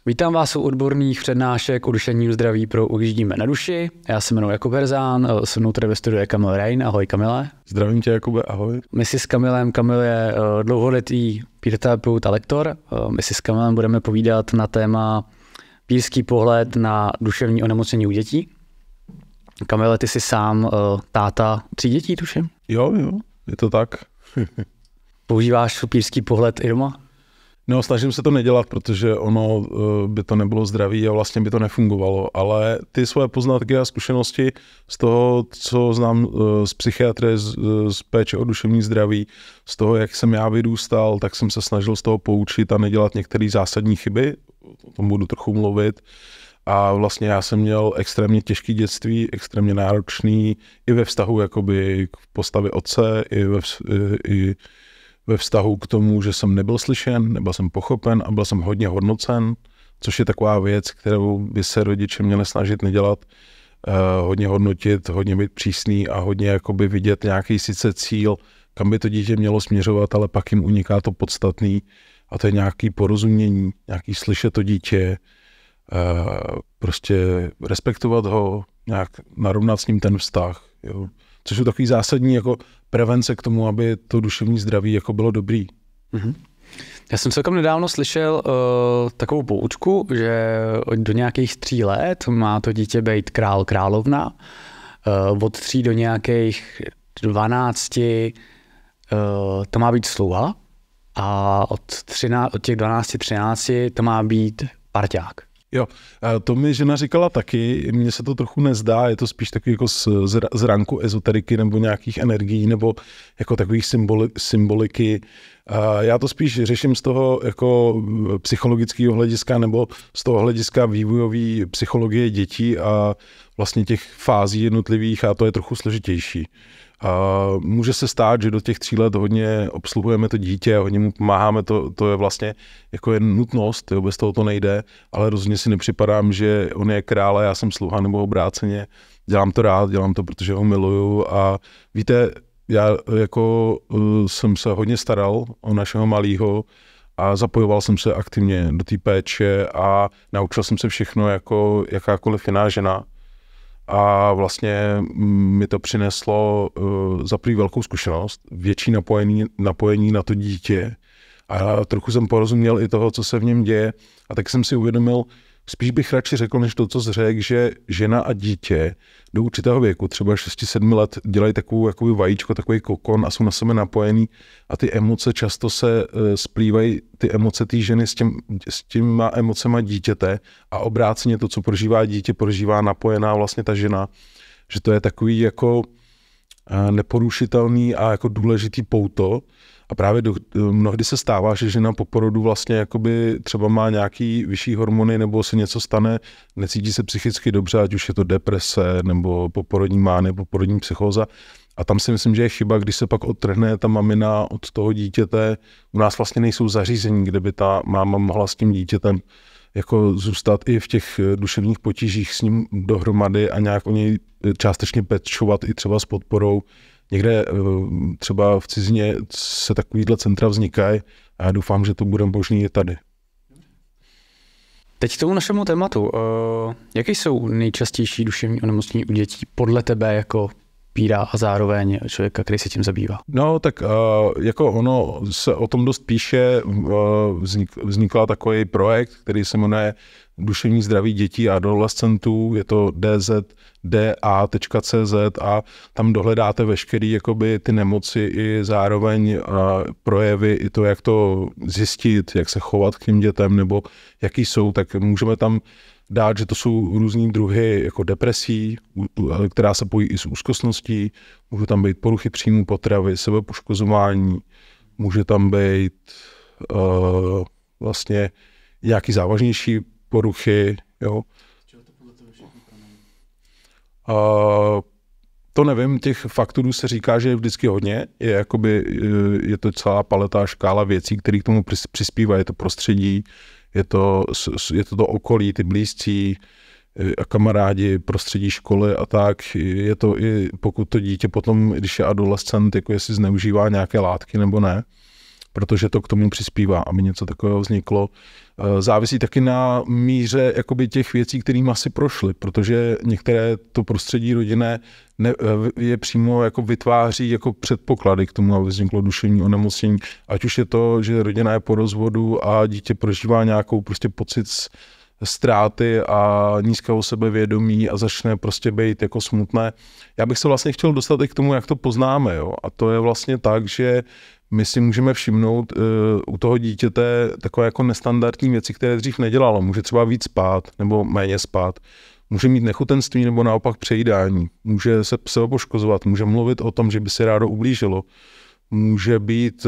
Vítám vás u odborných přednášek o duševním zdraví pro Ujíždíme na duši. Já se jmenuji Jakub Herzán, se mnou tady ve studiu je Kamil Rein. Ahoj Kamile. Zdravím tě, Jakube, ahoj. My si s Kamilem, Kamil je dlouholetý peer-terapeut a lektor. My si s Kamilem budeme povídat na téma pírský pohled na duševní onemocnění u dětí. Kamile, ty jsi sám táta 3 dětí, tuším? Jo, je to tak. Používáš pírský pohled i doma? No, snažím se to nedělat, protože ono by to nebylo zdravý a vlastně by to nefungovalo, ale ty svoje poznatky a zkušenosti z toho, co znám z psychiatrie, z péče o duševní zdraví, z toho, jak jsem já vyrůstal, tak jsem se snažil z toho poučit a nedělat některé zásadní chyby, o tom budu trochu mluvit. A vlastně já jsem měl extrémně těžké dětství, extrémně náročný i ve vztahu jakoby k postavě otce, i ve vztahu k tomu, že jsem nebyl slyšen, nebyl jsem pochopen a byl jsem hodně hodnocen, což je taková věc, kterou by se rodiče měli snažit nedělat, hodně hodnotit, hodně být přísný a hodně jakoby vidět nějaký sice cíl, kam by to dítě mělo směřovat, ale pak jim uniká to podstatný a to je nějaký porozumění, nějaký slyšet to dítě, prostě respektovat ho, nějak narovnat s ním ten vztah, jo. Což je takový zásadní jako prevence k tomu, aby to duševní zdraví jako bylo dobrý. Mm-hmm. Já jsem celkem nedávno slyšel takovou poučku, že do nějakých 3 let má to dítě být král, královna, od 3 do nějakých 12 to má být sluha a od těch 12-13 to má být parťák. Jo, to mi žena říkala taky, mně se to trochu nezdá, je to spíš taky jako z ranku ezoteriky nebo nějakých energií nebo jako takových symboliky. Já to spíš řeším z toho jako psychologického hlediska nebo z toho hlediska vývojové psychologie dětí a vlastně těch fází jednotlivých a to je trochu složitější. Může se stát, že do těch 3 let hodně obsluhujeme to dítě, hodně mu pomáháme, to je vlastně jako je nutnost, jo, bez toho to nejde, ale rozhodně si nepřipadám, že on je král a já jsem sluha nebo obráceně. Dělám to rád, dělám to, protože ho miluju a víte, já jako jsem se hodně staral o našeho malýho a zapojoval jsem se aktivně do té péče a naučil jsem se všechno jako jakákoliv jiná žena. A vlastně mi to přineslo za první velkou zkušenost, větší napojení na to dítě a trochu jsem porozuměl i toho, co se v něm děje a tak jsem si uvědomil, spíš bych radši řekl, než to, co jsi řekl, že žena a dítě do určitého věku, třeba 6-7 let, dělají takovou jakoby vajíčko, takový kokon a jsou na sebe napojení a ty emoce často se splývají, ty emoce té ženy s těma emocema dítěte a obráceně to, co prožívá dítě, prožívá napojená vlastně ta žena, že to je takový jako neporušitelný a jako důležitý pouto. A právě mnohdy se stává, že žena po porodu vlastně jakoby třeba má nějaký vyšší hormony nebo se něco stane, necítí se psychicky dobře, ať už je to deprese nebo poporodní mánie, poporodní psychóza. A tam si myslím, že je chyba, když se pak odtrhne ta mamina od toho dítěte. U nás vlastně nejsou zařízení, kde by ta máma mohla s tím dítětem jako zůstat i v těch duševních potížích s ním dohromady a nějak o něj částečně pečovat i třeba s podporou. Někde třeba v cizině se takovýhle centra vznikají a já doufám, že to bude možný i tady. Teď k tomu našemu tématu. Jaké jsou nejčastější duševní onemocnění u dětí podle tebe jako píra a zároveň člověka, který se tím zabývá? No tak jako ono se o tom dost píše, vznikl takový projekt, který se jmenuje Duševní zdraví dětí a adolescentů, je to dzda.cz a tam dohledáte veškerý jakoby ty nemoci i zároveň projevy, i to, jak to zjistit, jak se chovat k těm dětem nebo jaký jsou, tak můžeme tam dát, že to jsou různý druhy jako depresí, která se pojí i s úzkostností, můžou tam být poruchy příjmu potravy, sebepoškozování, může tam být vlastně nějaký závažnější poruchy, jo. To nevím, těch faktorů se říká, že je vždycky hodně, je to celá paleta škála věcí, které k tomu přispívají, je to prostředí, je to okolí, ty blízcí, a kamarádi, prostředí školy a tak, je to i pokud to dítě potom, když je adolescent, jako jestli zneužívá nějaké látky nebo ne, protože to k tomu přispívá, aby něco takového vzniklo. Závisí taky na míře jakoby těch věcí, kterými asi prošly, protože některé to prostředí rodinné je přímo jako vytváří jako předpoklady k tomu, aby vzniklo duševní onemocnění. Ať už je to, že rodina je po rozvodu a dítě prožívá nějakou prostě pocit ztráty a nízkého sebevědomí a začne prostě být jako smutné. Já bych se vlastně chtěl dostat i k tomu, jak to poznáme, jo? A to je vlastně tak, že my si můžeme všimnout u toho dítěte takové jako nestandardní věci, které dřív nedělalo. Může třeba víc spát nebo méně spát. Může mít nechutenství nebo naopak přejídání. Může se poškozovat, může mluvit o tom, že by se rádo ublížilo. Může být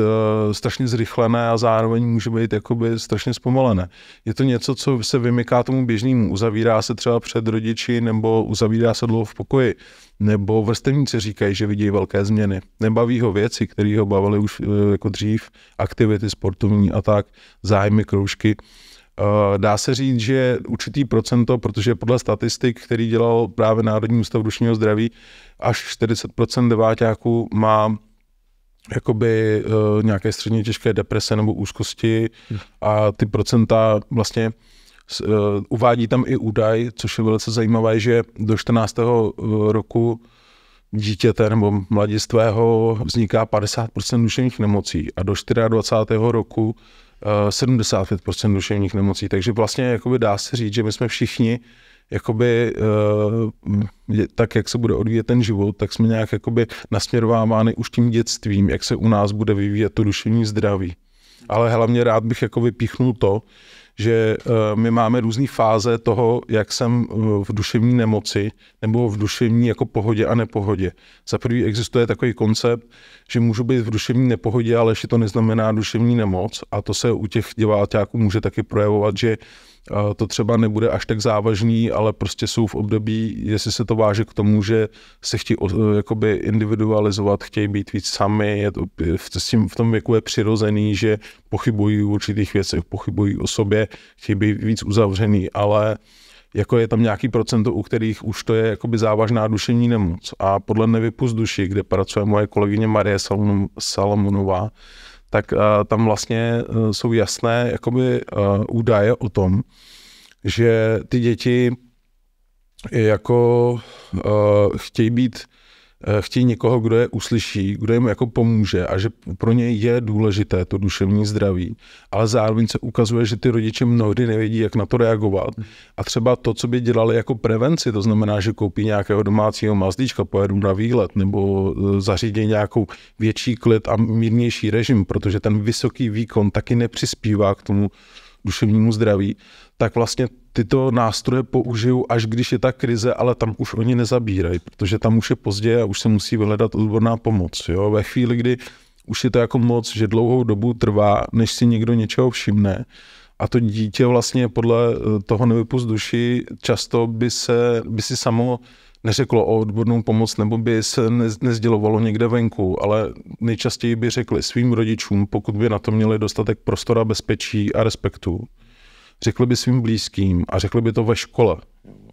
strašně zrychlené a zároveň může být jakoby strašně zpomalené. Je to něco, co se vymyká tomu běžnému. Uzavírá se třeba před rodiči nebo uzavírá se dlouho v pokoji. Nebo vrstevníci říkají, že vidí velké změny. Nebaví ho věci, které ho bavily už jako dřív, aktivity sportovní a tak, zájmy, kroužky. Dá se říct, že určitý procento, protože podle statistik, který dělal právě Národní ústav duševního zdraví, až 40% deváťáků má jakoby nějaké středně těžké deprese nebo úzkosti a ty procenta vlastně uvádí tam i údaj, což je velice zajímavé, že do 14. roku dítěte nebo mladistvého vzniká 50% duševních nemocí a do 24. roku 75% duševních nemocí. Takže vlastně jakoby dá se říct, že my jsme všichni jakoby, tak jak se bude odvíjet ten život, tak jsme nějak jakoby nasměrovávány už tím dětstvím, jak se u nás bude vyvíjet to duševní zdraví. Ale hlavně rád bych jako vypíchnul to, že my máme různé fáze toho, jak jsem v duševní nemoci nebo v duševní jako pohodě a nepohodě. Za prvý existuje takový koncept, že můžu být v duševní nepohodě, ale ještě to neznamená duševní nemoc a to se u těch diváťáků může taky projevovat, že to třeba nebude až tak závažný, ale prostě jsou v období, jestli se to váže k tomu, že se chtějí jakoby individualizovat, chtějí být víc sami, je to, v tom věku je přirozený, že pochybují v určitých věcech, pochybují o sobě, chtějí být víc uzavřený, ale jako je tam nějaký procento, u kterých už to je jakoby závažná duševní nemoc. A podle Nevypust duši, kde pracuje moje kolegyně Marie Salamonová, tak tam vlastně jsou jasné jakoby údaje o tom, že ty děti jako chtějí někoho, kdo je uslyší, kdo jim jako pomůže a že pro ně je důležité to duševní zdraví, ale zároveň se ukazuje, že ty rodiče mnohdy nevědí, jak na to reagovat. A třeba to, co by dělali jako prevenci, to znamená, že koupí nějakého domácího mazlíčka, pojedou na výlet nebo zařídí nějakou větší klid a mírnější režim, protože ten vysoký výkon taky nepřispívá k tomu duševnímu zdraví, tak vlastně tyto nástroje použijou, až když je ta krize, ale tam už oni nezabírají, protože tam už je pozdě a už se musí vyhledat odborná pomoc. Jo? Ve chvíli, kdy už je to jako moc, že dlouhou dobu trvá, než si někdo něčeho všimne a to dítě vlastně podle toho Nevypust duši často by si samo neřeklo o odbornou pomoc nebo by se nezdělovalo někde venku, ale nejčastěji by řekli svým rodičům, pokud by na to měli dostatek prostora, bezpečí a respektu. Řekli by svým blízkým a řekli by to ve škole.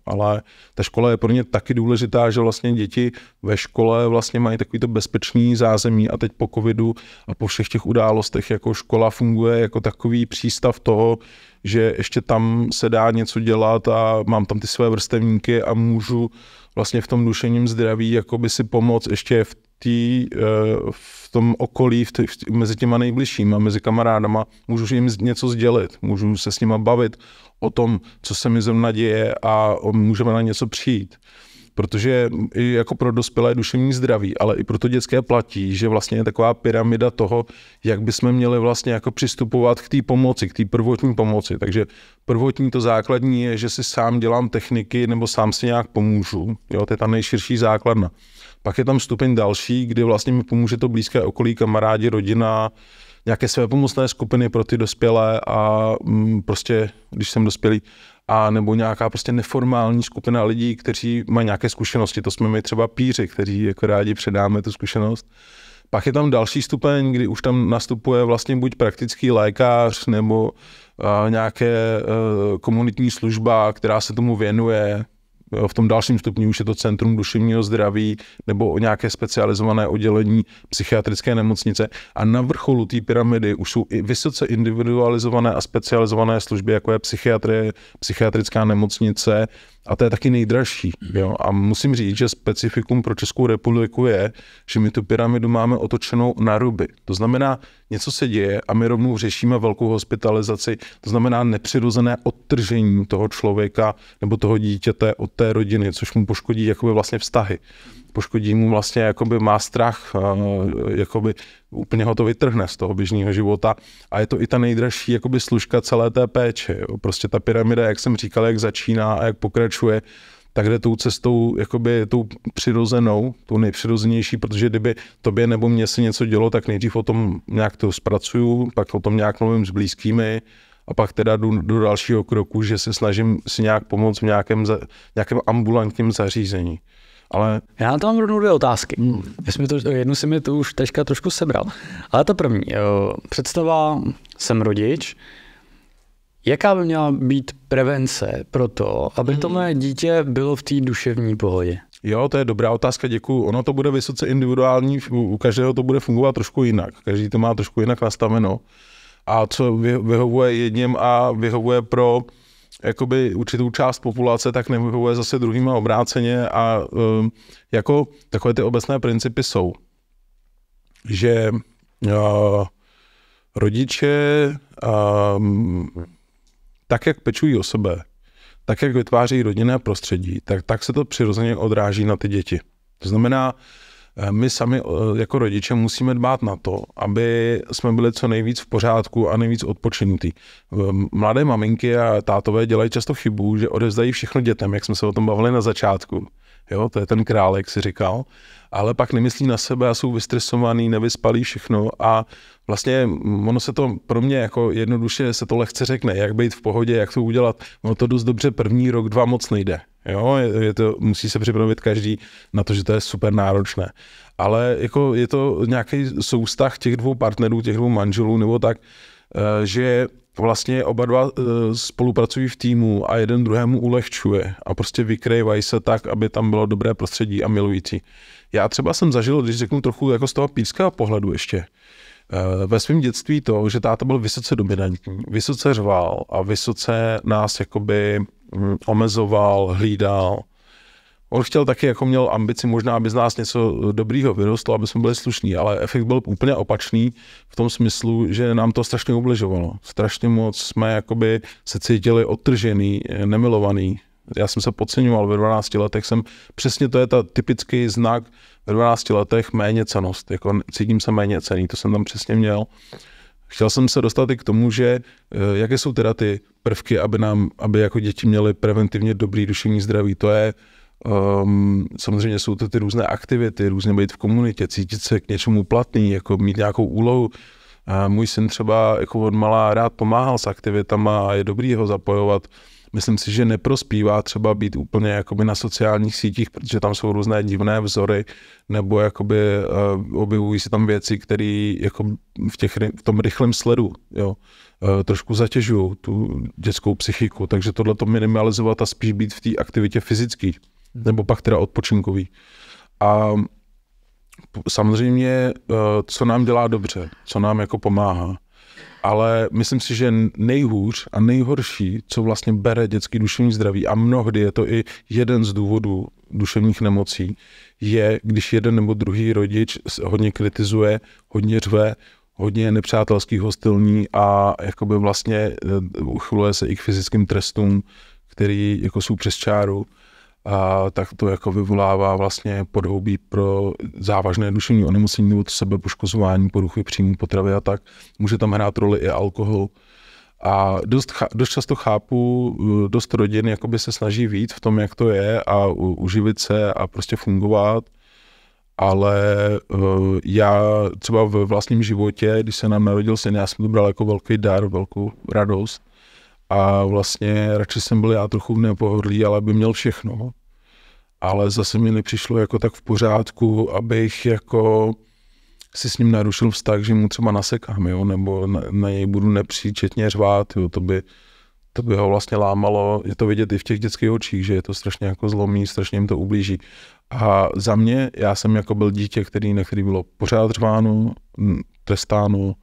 Ale ta škola je pro ně taky důležitá, že vlastně děti ve škole vlastně mají takovýto bezpečný zázemí a teď po covidu a po všech těch událostech jako škola funguje jako takový přístav toho, že ještě tam se dá něco dělat a mám tam ty své vrstevníky a můžu vlastně v tom duševním zdraví jakoby si pomoct ještě v tom okolí, mezi těma nejbližšíma, mezi kamarádama, můžu jim něco sdělit, můžu se s nima bavit o tom, co se mi zrovna děje a můžeme na něco přijít. Protože i jako pro dospělé duševní zdraví, ale i pro to dětské platí, že vlastně je taková pyramida toho, jak bychom měli vlastně jako přistupovat k té pomoci, k té prvotní pomoci. Takže prvotní to základní je, že si sám dělám techniky nebo sám si nějak pomůžu. Jo, to je ta nejširší základna. Pak je tam stupeň další, kdy vlastně mi pomůže to blízké okolí, kamarádi, rodina, nějaké své pomocné skupiny pro ty dospělé a prostě, když jsem dospělý, a nebo nějaká prostě neformální skupina lidí, kteří mají nějaké zkušenosti. To jsme my třeba píři, kteří jako rádi předáme tu zkušenost. Pak je tam další stupeň, kdy už tam nastupuje vlastně buď praktický lékař nebo nějaké komunitní služba, která se tomu věnuje. Jo, v tom dalším stupni už je to centrum duševního zdraví nebo o nějaké specializované oddělení psychiatrické nemocnice. A na vrcholu té pyramidy už jsou i vysoce individualizované a specializované služby, jako je psychiatrie, psychiatrická nemocnice, a to je taky nejdražší. Jo? A musím říct, že specifikum pro Českou republiku je, že my tu pyramidu máme otočenou na ruby. To znamená, něco se děje a my rovnou řešíme velkou hospitalizaci, to znamená nepřirozené odtržení toho člověka nebo toho dítěte od té rodiny, což mu poškodí jakoby vlastně vztahy. Poškodí mu vlastně, jakoby má strach, jakoby úplně ho to vytrhne z toho běžného života a je to i ta nejdražší jakoby služka celé té péče. Jo. Prostě ta pyramida, jak jsem říkal, jak začíná a jak pokračuje, tak jde tou cestou, jakoby tou přirozenou, tou nejpřirozenější, protože kdyby tobě nebo mně se něco dělo, tak nejdřív o tom nějak to zpracuju, pak o tom nějak mluvím s blízkými a pak teda jdu do dalšího kroku, že se snažím si nějak pomoct v nějakém ambulantním zařízení. Ale... Já na to mám rovnou 2 otázky. Jednu si mi tu už teďka trošku sebral. Ale ta první, představa, jsem rodič, jaká by měla být prevence pro to, aby to moje dítě bylo v té duševní pohodě? Jo, to je dobrá otázka, děkuju. Ono to bude vysoce individuální, u každého to bude fungovat trošku jinak. Každý to má trošku jinak nastaveno. A co vyhovuje jedním a vyhovuje pro jakoby určitou část populace, tak nevyhovuje zase druhým a obráceně a jako takové ty obecné principy jsou, že rodiče tak, jak pečují o sebe, tak, jak vytváří rodinné prostředí, tak se to přirozeně odráží na ty děti. To znamená, my sami jako rodiče musíme dbát na to, aby jsme byli co nejvíc v pořádku a nejvíc odpočinutý. Mladé maminky a tátové dělají často chybu, že odevzdají všechno dětem, jak jsme se o tom bavili na začátku. Jo, to je ten král, jak si říkal, ale pak nemyslí na sebe a jsou vystresovaný, nevyspalí všechno a vlastně ono se to pro mě jako jednoduše se to lehce řekne, jak být v pohodě, jak to udělat, ono to dost dobře první rok, 2 moc nejde. Jo, musí se připravit každý na to, že to je super náročné. Ale jako je to nějaký souvztah těch 2 partnerů, těch 2 manželů nebo tak, že vlastně oba dva spolupracují v týmu a jeden druhému ulehčuje a prostě vykrývají se tak, aby tam bylo dobré prostředí a milující. Já třeba jsem zažil, když řeknu trochu jako z toho pířského pohledu ještě, ve svém dětství to, že táta byl vysoce dominantní, vysoce řval a vysoce nás jakoby omezoval, hlídal. On chtěl taky, jako měl ambici možná, aby z nás něco dobrýho vyrostlo, aby jsme byli slušní, ale efekt byl úplně opačný v tom smyslu, že nám to strašně ubližovalo. Strašně moc jsme jakoby se cítili odtržený, nemilovaný. Já jsem se podceňoval ve 12 letech, přesně to je ta typický znak ve 12 letech méněcennost, jako cítím se méněcenný, to jsem tam přesně měl. Chtěl jsem se dostat i k tomu, že jaké jsou teda ty prvky, aby jako děti měly preventivně dobrý duševní zdraví. To je, samozřejmě jsou to ty různé aktivity, různě být v komunitě, cítit se k něčemu platný, jako mít nějakou úlohu. Můj syn třeba jako od malá rád pomáhal s aktivitama a je dobrý ho zapojovat. Myslím si, že neprospívá třeba být úplně jakoby na sociálních sítích, protože tam jsou různé divné vzory, nebo jakoby objevují se tam věci, které jako v tom rychlém sledu, jo, trošku zatěžují tu dětskou psychiku, takže tohleto minimalizovat a spíš být v té aktivitě fyzické, nebo pak teda odpočinkový. A samozřejmě, co nám dělá dobře, co nám jako pomáhá. Ale myslím si, že nejhůř a nejhorší, co vlastně bere dětský duševní zdraví, a mnohdy je to i jeden z důvodů duševních nemocí, je, když jeden nebo druhý rodič hodně kritizuje, hodně řve, hodně nepřátelský, hostilní a jakoby vlastně uchyluje se i k fyzickým trestům, který jako jsou přes čáru. A tak to jako vyvolává vlastně podhoubí pro závažné duševní onemocnění nebo sebepoškozování, poruchy příjmu potravy a tak. Může tam hrát roli i alkohol. A dost často chápu, dost rodin jakoby se snaží víc v tom, jak to je a uživit se a prostě fungovat. Ale já třeba v vlastním životě, když se nám narodil syn, já jsem to bral jako velký dar, velkou radost. A vlastně radši jsem byl já trochu v nepohodlí, ale by měl všechno. Ale zase mi nepřišlo jako tak v pořádku, abych jako si s ním narušil vztah, že mu třeba nasekám, jo, nebo na něj budu nepříčetně řvát, jo, to by ho vlastně lámalo, je to vidět i v těch dětských očích, že je to strašně jako zlomí, strašně jim to ublíží. A za mě, já jsem jako byl dítě, na který bylo pořád řváno, trestáno,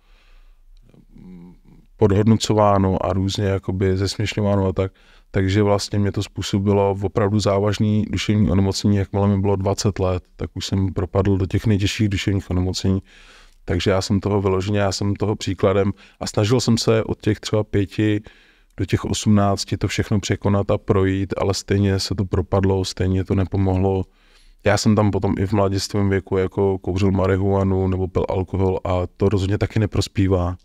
podhodnocováno a různě jakoby zesměšňováno a tak. Takže vlastně mě to způsobilo opravdu závažný duševní onemocnění, jakmile mi bylo 20 let, tak už jsem propadl do těch nejtěžších duševních onemocnění. Takže já jsem toho příkladem a snažil jsem se od těch třeba 5 do těch 18 to všechno překonat a projít, ale stejně se to propadlo, stejně to nepomohlo. Já jsem tam potom i v mladistvém věku jako kouřil marihuanu nebo pil alkohol a to rozhodně taky neprospívá.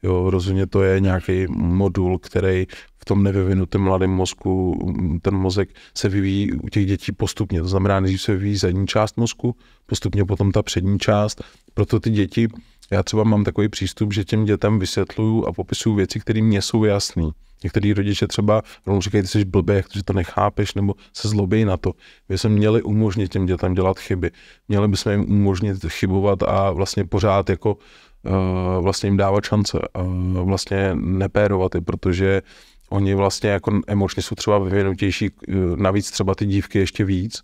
Jo, rozhodně to je nějaký modul, který v tom nevyvinutém mladém mozku, ten mozek se vyvíjí u těch dětí postupně. To znamená, než se vyvíjí zadní část mozku, postupně potom ta přední část. Proto ty děti, já třeba mám takový přístup, že těm dětem vysvětluju a popisuju věci, které mně jsou jasné. Některý rodiče třeba rovnou říkají, ty jsi blbý, jak to, že to nechápeš, nebo se zlobí na to. My jsme měli umožnit těm dětem dělat chyby. Měli bychom jim umožnit chybovat a vlastně pořád jako vlastně jim dávat šance a vlastně nepérovat je, protože oni vlastně jako emočně jsou třeba vyvinutější, navíc třeba ty dívky ještě víc,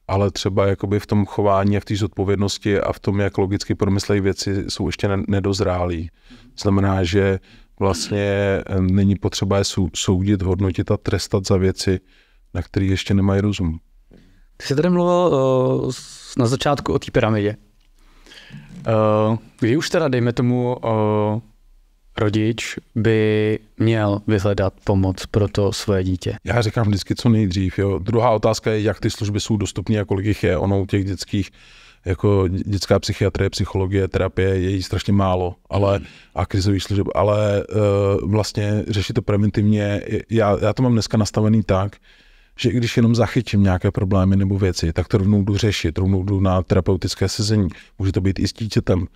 ale třeba jakoby v tom chování a v té zodpovědnosti a v tom, jak logicky promyslejí věci, jsou ještě nedozrálí. Znamená, že vlastně není potřeba je soudit, hodnotit a trestat za věci, na které ještě nemají rozum. Ty jsi tady mluvil na začátku o té pyramidě. Kdy už teda, dejme tomu, rodič by měl vyhledat pomoc pro to svoje dítě? Já říkám vždycky co nejdřív. Jo. Druhá otázka je, jak ty služby jsou dostupné a kolik jich je. Ono u těch dětských, jako dětská psychiatrie, psychologie, terapie je jí strašně málo, a krizových služeb, ale vlastně řešit to preventivně. Já to mám dneska nastavený tak, že i když jenom zachytím nějaké problémy nebo věci, tak to rovnou jdu řešit, rovnou jdu na terapeutické sezení. Může to být i s dítětem,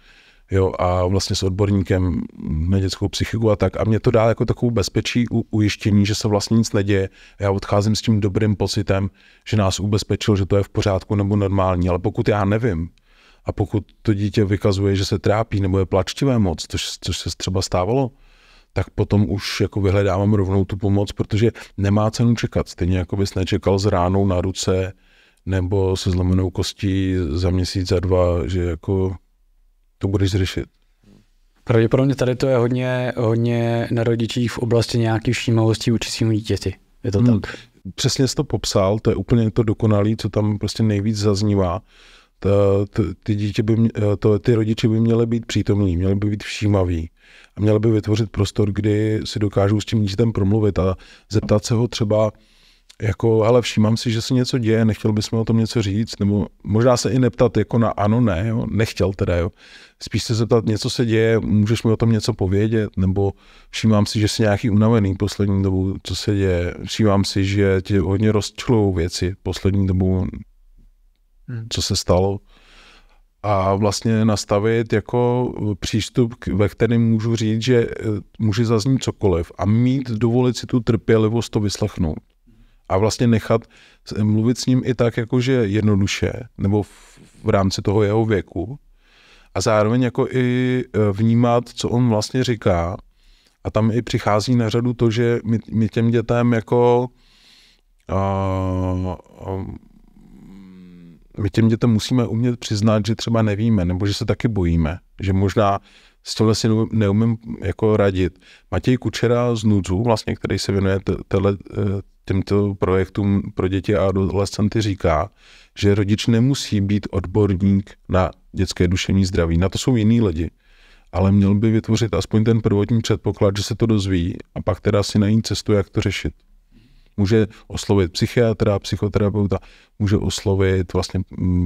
jo, a vlastně s odborníkem na dětskou psychiku a tak. A mě to dá jako takovou bezpečí ujištění, že se vlastně nic neděje. Já odcházím s tím dobrým pocitem, že nás ubezpečil, že to je v pořádku nebo normální. Ale pokud já nevím a pokud to dítě vykazuje, že se trápí nebo je plačtivé moc, což se třeba stávalo, tak potom už jako vyhledávám rovnou tu pomoc, protože nemá cenu čekat. Stejně jako bys nečekal s ránou na ruce nebo se zlomenou kostí za měsíc, za 2, že jako to budeš řešit. Pravděpodobně tady to je hodně na rodičích v oblasti nějakých všímavostí vůči svým dítěti. Je to tak? Přesně jsi to popsal, to je úplně to dokonalý, co tam prostě nejvíc zaznívá. Ty rodiče by měli být přítomní, měli by být všímaví a měli by vytvořit prostor, kdy si dokážou s tím dítětem promluvit a zeptat se ho třeba jako, hele, všímám si, že se něco děje, nechtěl bys mi o tom něco říct, nebo možná se i neptat jako na ano, ne, jo? Nechtěl teda, jo. Spíš se zeptat, něco se děje, můžeš mi o tom něco povědět, nebo všímám si, že jsi nějaký unavený poslední dobu, co se děje, všímám si, že tě hodně rozčilujou věci poslední dobu, co se stalo. A vlastně nastavit jako přístup, ve kterém můžu říct, že může zaznít cokoliv a dovolit si tu trpělivost to vyslechnout. A vlastně nechat mluvit s ním i tak jakože jednoduše, nebo v rámci toho jeho věku. A zároveň jako i vnímat, co on vlastně říká. A tam i přichází na řadu to, že my těm dětem jako my těm dětem musíme umět přiznat, že třeba nevíme, nebo že se taky bojíme, že možná s tohle si neumím jako radit. Matěj Kučera z NUDZu, vlastně, který se věnuje těmto projektům pro děti a adolescenty, říká, že rodič nemusí být odborník na dětské duševní zdraví. Na to jsou jiný lidi. Ale měl by vytvořit aspoň ten prvotní předpoklad, že se to dozví a pak teda si najít cestu, jak to řešit. Může oslovit psychiatra, psychoterapeuta, může oslovit vlastně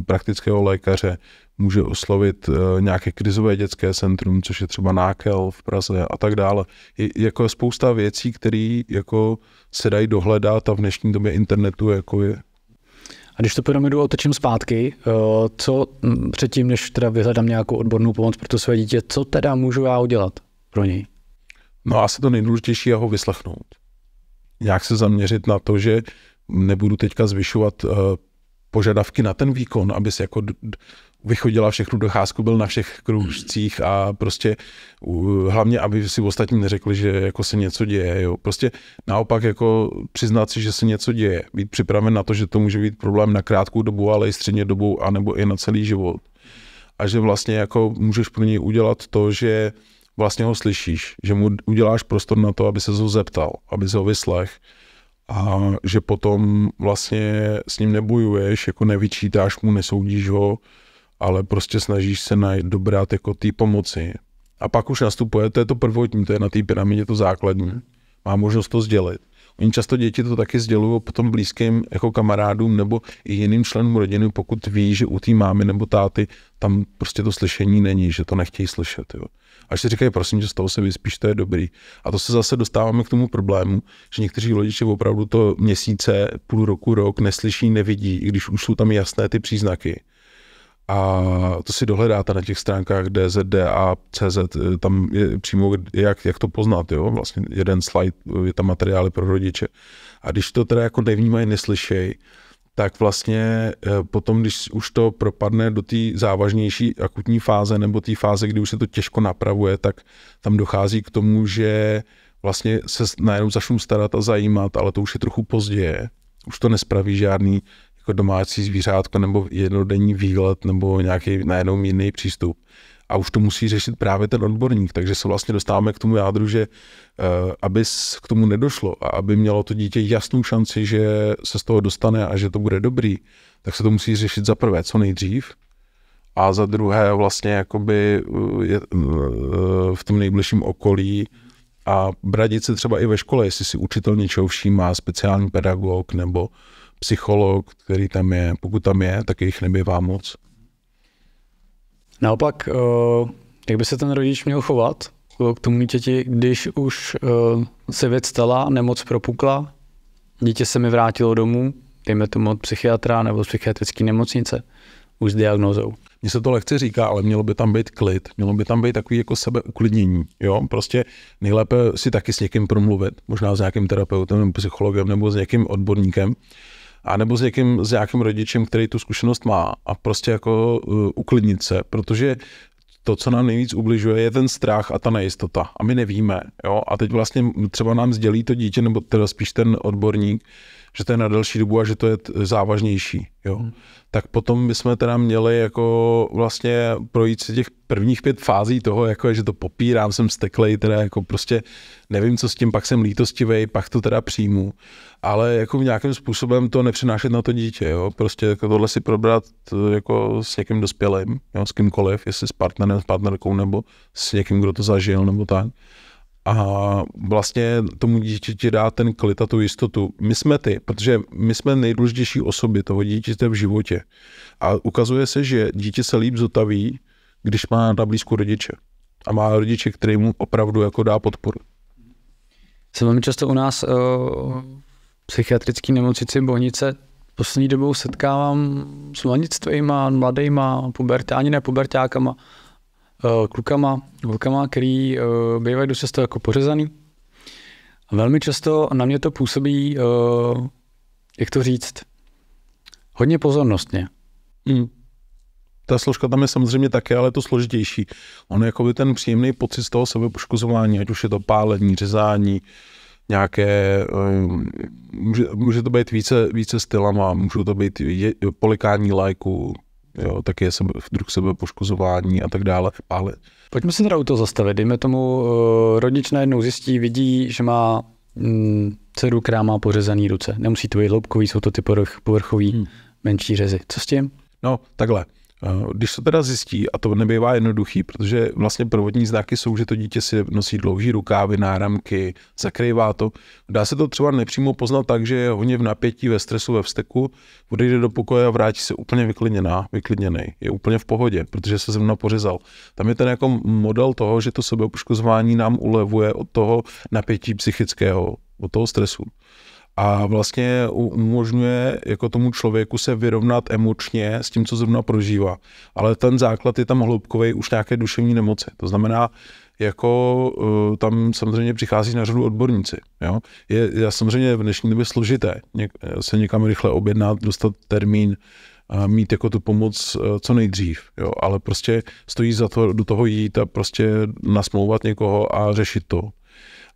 praktického lékaře, může oslovit nějaké krizové dětské centrum, což je třeba Nákel v Praze a tak dále. Je jako spousta věcí, které jako se dají dohledat a v dnešní době internetu jako je. A když to pyramidu otočím zpátky, co předtím, než teda vyhledám nějakou odbornou pomoc pro to své dítě, co teda můžu já udělat pro něj? No asi to nejdůležitější je ho vyslechnout. Nějak se zaměřit na to, že nebudu teďka zvyšovat požadavky na ten výkon, aby se jako vychodila všechnu docházku, byl na všech kroužcích a prostě hlavně, aby si ostatní neřekli, že jako se něco děje. Jo. Prostě naopak jako přiznat si, že se něco děje. Být připraven na to, že to může být problém na krátkou dobu, ale i středně dobu, anebo i na celý život. A že vlastně jako můžeš pro něj udělat to, že vlastně ho slyšíš, že mu uděláš prostor na to, aby se ho zeptal, aby se ho vyslech a že potom vlastně s ním nebojuješ, jako nevyčítáš mu, nesoudíš ho, ale prostě snažíš se dobrat jako té pomoci. A pak už nastupuje, to je to prvotní, to je na té pyramidě to základní. Má možnost to sdělit. Oni často děti to taky sdělují potom blízkým jako kamarádům nebo i jiným členům rodiny, pokud ví, že u té mámy nebo táty tam prostě to slyšení není, že to nechtějí slyšet. Jo. Až si říkají, prosím, že z toho se vyspíš, to je dobrý. A to se zase dostáváme k tomu problému, že někteří rodiče opravdu to měsíce, půl roku, rok neslyší, nevidí, i když už jsou tam jasné ty příznaky. A to si dohledáte na těch stránkách DZDA.cz, tam je přímo, jak to poznat, jo? Vlastně jeden slide, je tam materiály pro rodiče. A když to teda jako nevnímají, neslyšejí, tak vlastně potom, když už to propadne do té závažnější akutní fáze nebo té fáze, kdy už se to těžko napravuje, tak tam dochází k tomu, že vlastně se najednou začnou starat a zajímat, ale to už je trochu později. Už to nespraví žádný jako domácí zvířátko nebo jednodenní výlet nebo nějaký najednou jiný přístup. A už to musí řešit právě ten odborník. Takže se vlastně dostáváme k tomu jádru, že aby k tomu nedošlo a aby mělo to dítě jasnou šanci, že se z toho dostane a že to bude dobrý, tak se to musí řešit za prvé co nejdřív a za druhé vlastně jakoby v tom nejbližším okolí a bradit se třeba i ve škole, jestli si učitel něčeho všímá, speciální pedagog nebo psycholog, který tam je. Pokud tam je, tak jich nebývá moc. Naopak, jak by se ten rodič měl chovat k tomu dítěti, když už se věc stala, nemoc propukla, dítě se mi vrátilo domů, dejme tomu od psychiatra nebo z psychiatrické nemocnice, už s diagnózou. Mně se to lehce říká, ale mělo by tam být klid, mělo by tam být takový jako sebeuklidnění, jo, prostě nejlépe si taky s někým promluvit, možná s nějakým terapeutem nebo psychologem nebo s někým odborníkem, a nebo s nějakým rodičem, který tu zkušenost má a prostě jako uklidnit se, protože to, co nám nejvíc ubližuje, je ten strach a ta nejistota a my nevíme, jo, a teď vlastně třeba nám sdělí to dítě, nebo teda spíš ten odborník, že to je na delší dobu a že to je závažnější, jo. Tak potom bychom teda měli jako vlastně projít si těch prvních 5 fází toho, jako že to popírám, jsem steklej, teda jako prostě nevím, co s tím, pak jsem lítostivej, pak to teda přijmu, ale jako v nějakým způsobem to nepřenášet na to dítě, jo. Prostě jako tohle si probrat jako s někým dospělým, jo, s kýmkoliv, jestli s partnerem, s partnerkou nebo s někým, kdo to zažil nebo tak. A vlastně tomu dítěti dá ten klid a tu jistotu. Protože my jsme nejdůležitější osoby toho dítěte v životě. A ukazuje se, že dítě se líp zotaví, když má na blízku rodiče. A má rodiče, který mu opravdu jako dá podporu. Se velmi často u nás psychiatrické nemocnici Bohnice poslední dobou setkávám s mladistvýma, mladejma, puberťákama, klukama, holkama, který bývají dost často jako pořezaný. A velmi často na mě to působí, jak to říct, hodně pozornostně. Ta složka tam je samozřejmě také, ale je to složitější. On je jakoby ten příjemný pocit z toho sebepoškozování, ať už je to pálení, řezání, nějaké, může to být více stylama, můžou to být polikání lajků, jo, taky je druh sebepoškozování a tak dále. Ale pojďme se teda u toho zastavit. Dejme tomu, rodič najednou zjistí, vidí, že má dceru, která má pořezaný ruce. Nemusí to být hloubkový, jsou to ty povrchový menší řezy. Co s tím? No, takhle. Když to teda zjistí, a to nebývá jednoduchý, protože vlastně prvotní znaky jsou, že to dítě si nosí dlouhý rukávy, náramky, zakrývá to. Dá se to třeba nepřímo poznat tak, že je hodně v napětí, ve stresu, ve vzteku, odejde do pokoje a vrátí se úplně vyklidněný. Je úplně v pohodě, protože se zrovna pořezal. Tam je ten jako model toho, že to sebepoškozování nám ulevuje od toho napětí psychického, od toho stresu. A vlastně umožňuje jako tomu člověku se vyrovnat emočně s tím, co zrovna prožívá. Ale ten základ je tam hloubkovej už nějaké duševní nemoci. To znamená, jako tam samozřejmě přichází na řadu odborníci. Jo? Je samozřejmě v dnešní době složité se někam rychle objednat, dostat termín, mít jako tu pomoc co nejdřív, jo? Ale prostě stojí za to do toho jít a prostě nasmlouvat někoho a řešit to.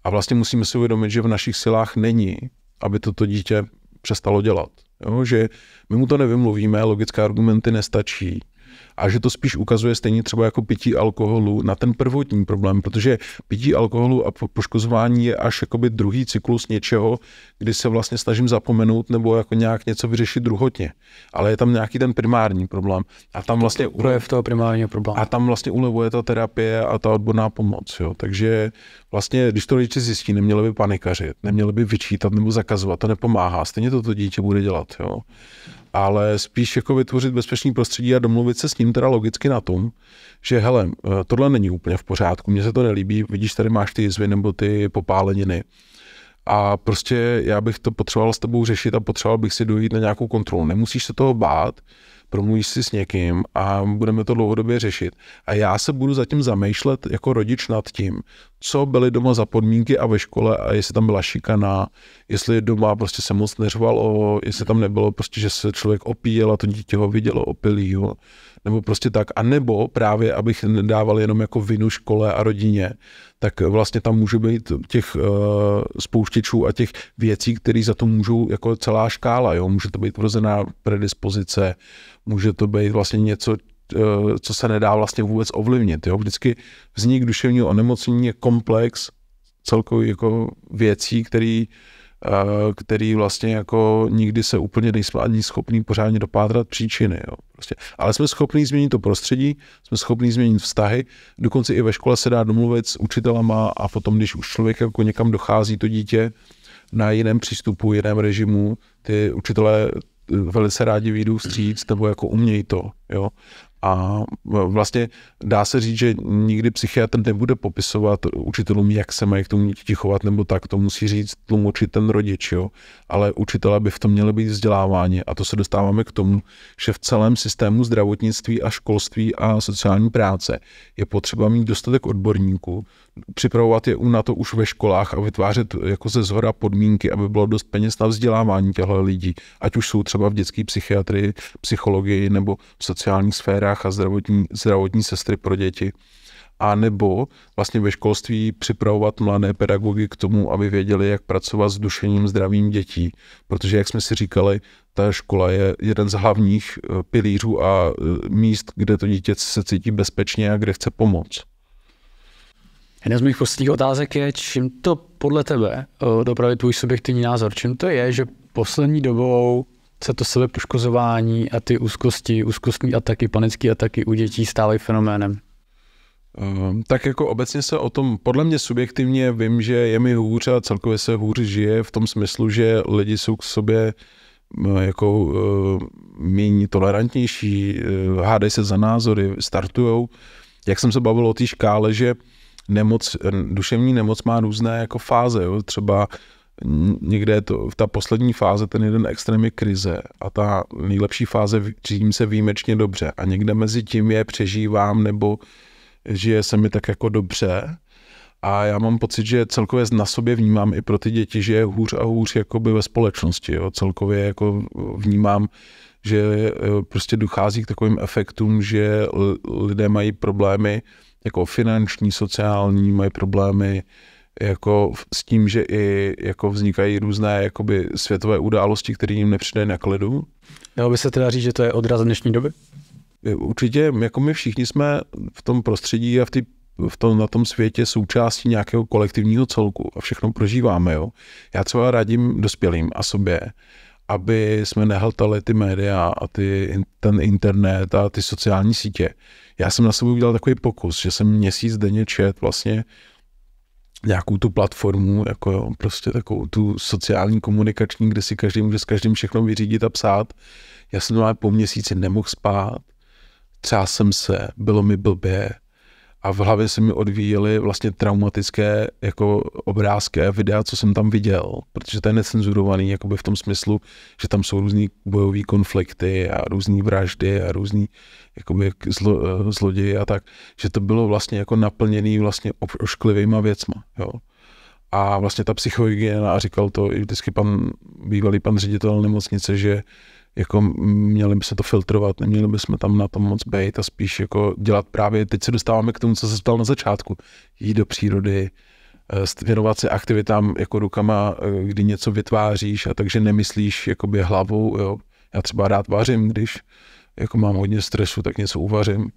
A vlastně musíme si uvědomit, že v našich silách není, aby toto dítě přestalo dělat. Jo? Že my mu to nevymluvíme, logické argumenty nestačí. A že to spíš ukazuje stejně třeba jako pití alkoholu na ten prvotní problém, protože pití alkoholu a poškozování je až jakoby druhý cyklus něčeho, kdy se vlastně snažím zapomenout nebo jako nějak něco vyřešit druhotně. Ale je tam nějaký ten primární problém. A tam vlastně projev toho primárního problému. A tam vlastně ulevuje ta terapie a ta odborná pomoc. Jo. Takže vlastně, když to rodiče zjistí, neměli by panikařit, neměli by vyčítat nebo zakazovat, to nepomáhá. Stejně to dítě bude dělat. Jo. Ale spíš jako vytvořit bezpečný prostředí a domluvit se s ním teda logicky na tom, že hele, tohle není úplně v pořádku, mně se to nelíbí, vidíš, tady máš ty jizvy nebo ty popáleniny. A prostě já bych to potřeboval s tebou řešit a potřeboval bych si dojít na nějakou kontrolu. Nemusíš se toho bát, promluvíš si s někým a budeme to dlouhodobě řešit. A já se budu zatím zamýšlet jako rodič nad tím, co byly doma za podmínky a ve škole a jestli tam byla šikana, jestli doma prostě se moc neřvalo, jestli tam nebylo prostě, že se člověk opíjel a to dítě ho vidělo opilýho, nebo prostě tak. A nebo právě, abych nedával jenom jako vinu škole a rodině, tak vlastně tam může být těch spouštěčů a těch věcí, které za to můžou jako celá škála. Jo? Může to být vrozená predispozice, může to být vlastně něco, co se nedá vlastně vůbec ovlivnit. Jo? Vždycky vznik duševního onemocnění je komplex celkových jako věcí, který vlastně jako nikdy se úplně nejsme ani schopní pořádně dopátrat příčiny. Jo? Prostě. Ale jsme schopní změnit to prostředí, jsme schopní změnit vztahy, dokonce i ve škole se dá domluvit s učitelama a potom, když už člověk jako někam dochází to dítě na jiném přístupu, jiném režimu, ty učitelé velice rádi vyjdou vstříc nebo jako umějí to. Jo? A vlastně dá se říct, že nikdy psychiatr nebude popisovat učitelům, jak se mají k tomu dítě chovat, nebo tak to musí říct, tlumočit ten rodič, jo. Ale učitelé by v tom měli být vzděláváni a to se dostáváme k tomu, že v celém systému zdravotnictví a školství a sociální práce je potřeba mít dostatek odborníků, připravovat je na to už ve školách a vytvářet jako ze zhora podmínky, aby bylo dost peněz na vzdělávání těchto lidí, ať už jsou třeba v dětské psychiatrii, psychologii nebo v sociálních sférách a zdravotní sestry pro děti. A nebo vlastně ve školství připravovat mladé pedagogy k tomu, aby věděli, jak pracovat s duševním zdravím dětí. Protože, jak jsme si říkali, ta škola je jeden z hlavních pilířů a míst, kde to dítě se cítí bezpečně a kde chce pomoct. Jedna z mých posledních otázek je, čím to podle tebe, dopravit tvůj subjektivní názor, čím to je, že poslední dobou se to sebepoškozování a ty úzkostní ataky, panické ataky u dětí stávají fenoménem? Tak jako obecně se o tom, podle mě subjektivně vím, že je mi hůř a celkově se hůř žije v tom smyslu, že lidi jsou k sobě jako méně tolerantnější, hádají se za názory, startujou. Jak jsem se bavil o té škále, že duševní nemoc má různé jako fáze, jo? Třeba někde je to ta poslední fáze, ten jeden extrém je krize a ta nejlepší fáze cítím se výjimečně dobře a někde mezi tím je přežívám nebo žije se mi tak jako dobře a já mám pocit, že celkově na sobě vnímám i pro ty děti, že je hůř a hůř jakoby ve společnosti. Jo? Celkově jako vnímám, že prostě dochází k takovým efektům, že lidé mají problémy jako finanční, sociální, mají problémy jako s tím, že i jako vznikají různé jakoby světové události, které jim nepřidají na klidu. Dalo by se teda říct, že to je odraz dnešní doby? Určitě, jako my všichni jsme v tom prostředí a na tom světě součástí nějakého kolektivního celku a všechno prožíváme. Jo? Já třeba radím dospělým a sobě, aby jsme nehltali ty média a ten internet a ty sociální sítě. Já jsem na sebe udělal takový pokus, že jsem měsíc denně čet vlastně nějakou tu platformu, jako jo, prostě takovou tu sociální komunikační, kde si každý může s každým všechno vyřídit a psát. Já jsem po měsíci nemohl spát, třásl jsem se, bylo mi blbě a v hlavě se mi odvíjely vlastně traumatické jako obrázky a videa, co jsem tam viděl, protože to je necenzurovaný jakoby v tom smyslu, že tam jsou různý bojový konflikty a různý vraždy a různý jakoby zloději a tak, že to bylo vlastně jako naplněný vlastně ošklivýma věcma, jo. A vlastně ta psychohygiena, a říkal to i vždycky bývalý pan ředitel nemocnice, že jako měli bychom to filtrovat, neměli bychom tam na tom moc bejt a spíš jako dělat právě, teď se dostáváme k tomu, co se ptal na začátku, jít do přírody, věnovat se aktivitám jako rukama, kdy něco vytváříš a takže nemyslíš jakoby hlavou, jo. Já třeba rád vařím, když jako mám hodně stresu, tak něco uvařím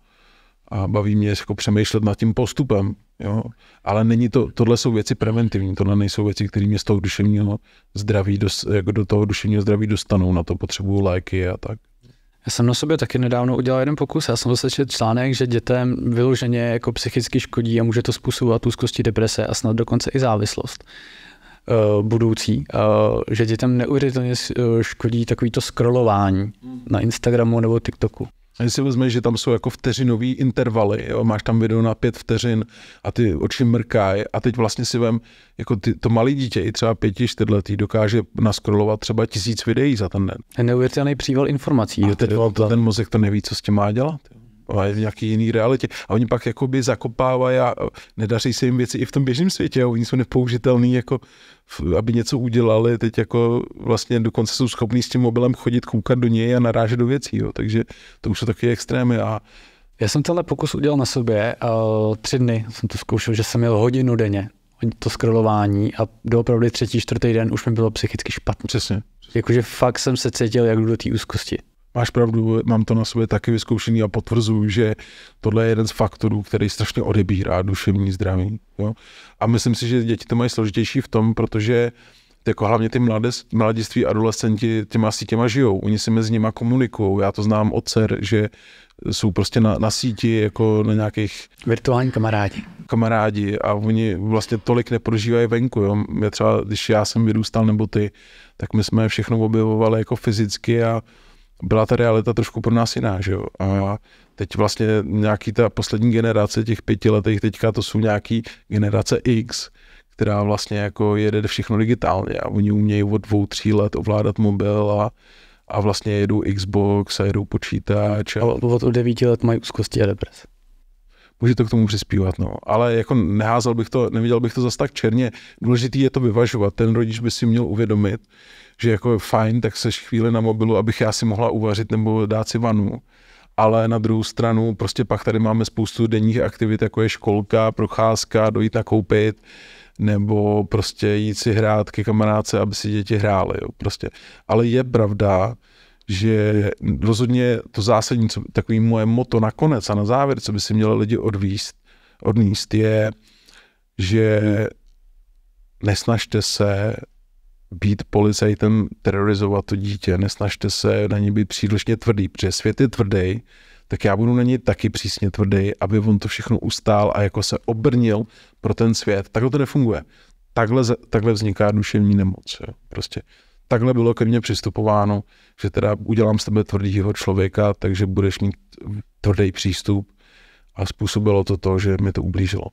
a baví mě jako přemýšlet nad tím postupem, jo. Ale není to, tohle jsou věci preventivní, tohle nejsou věci, které mě z toho duševního zdraví, jako do toho duševního zdraví dostanou, na to potřebuju léky a tak. Já jsem na sobě taky nedávno udělal jeden pokus, já jsem zase četl článek, že dětem vyloženě jako psychicky škodí a může to způsobovat úzkosti, deprese a snad dokonce i závislost budoucí, že dětem neuvěřitelně škodí takovýto scrollování na Instagramu nebo TikToku. A když si vezmeš, že tam jsou jako vteřinový intervaly, jo, máš tam video na 5 vteřin a ty oči mrkají a teď vlastně si vem, jako to malé dítě, i třeba 5-4letý, dokáže naskrolovat třeba 1000 videí za ten den. Je neuvěřitelný příval informací. A teď ten mozek to neví, co s tím má dělat. A je v nějaký jiný realitě. A oni pak jakoby zakopávají a nedaří se jim věci i v tom běžném světě. Oni jsou nepoužitelní, jako, aby něco udělali. Teď jako vlastně dokonce jsou schopní s tím mobilem chodit, koukat do něj a narážet do věcí. Jo. Takže to už jsou taky extrémy. A já jsem tenhle pokus udělal na sobě. 3 dny jsem to zkoušel, že jsem měl hodinu denně to scrollování a doopravdy 3., 4. den už mi bylo psychicky špatně. Přesně. Jakože fakt jsem se cítil jak do té úzkosti. Máš pravdu, mám to na sobě taky vyzkoušený a potvrzuji, že tohle je jeden z faktorů, který strašně odebírá duševní zdraví. Jo? A myslím si, že děti to mají složitější v tom, protože jako hlavně ty mladiství adolescenti těma sítěma žijou, oni si mezi nima komunikují. Já to znám od dcer, že jsou prostě na síti, jako na nějakých virtuální kamarádi a oni vlastně tolik neprožívají venku. Jo? Mě třeba, když já jsem vyrůstal nebo ty, tak my jsme všechno objevovali jako fyzicky a byla ta realita trošku pro nás jiná, že jo. A teď vlastně nějaký ta poslední generace těch 5letých teďka, to jsou nějaký generace X, která vlastně jako jede všechno digitálně a oni umějí od 2-3 let ovládat mobil a vlastně jedou Xbox a jedou počítač. A od 9 let mají úzkosti a deprese. Může to k tomu přispívat, no. Ale jako neviděl bych to zas tak černě. Důležitý je to vyvažovat. Ten rodič by si měl uvědomit, že jako je fajn, tak seš chvíli na mobilu, abych já si mohla uvařit nebo dát si vanu. Ale na druhou stranu prostě pak tady máme spoustu denních aktivit, jako je školka, procházka, dojít nakoupit, nebo prostě jít si hrát ke kamarádce, aby si děti hrály. Jo, prostě. Ale je pravda, že rozhodně to zásadní, takový moje motto nakonec a na závěr, co by si měli lidi odníst, je, že nesnažte se být policajtem, terorizovat to dítě, nesnažte se na něj být přílišně tvrdý, protože svět je tvrdý, tak já budu na něj taky přísně tvrdý, aby on to všechno ustál a jako se obrnil pro ten svět. Takhle to nefunguje. Takhle vzniká duševní nemoc. Jo. Prostě takhle bylo ke mně přistupováno, že teda udělám z tebe tvrdýho člověka, takže budeš mít tvrdý přístup a způsobilo to, že mi to ublížilo.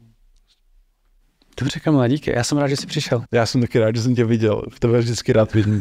Dobře, Kamila, díky. Já jsem rád, že jsi přišel. Já jsem taky rád, že jsem tě viděl. V tebe vždycky rád vidím.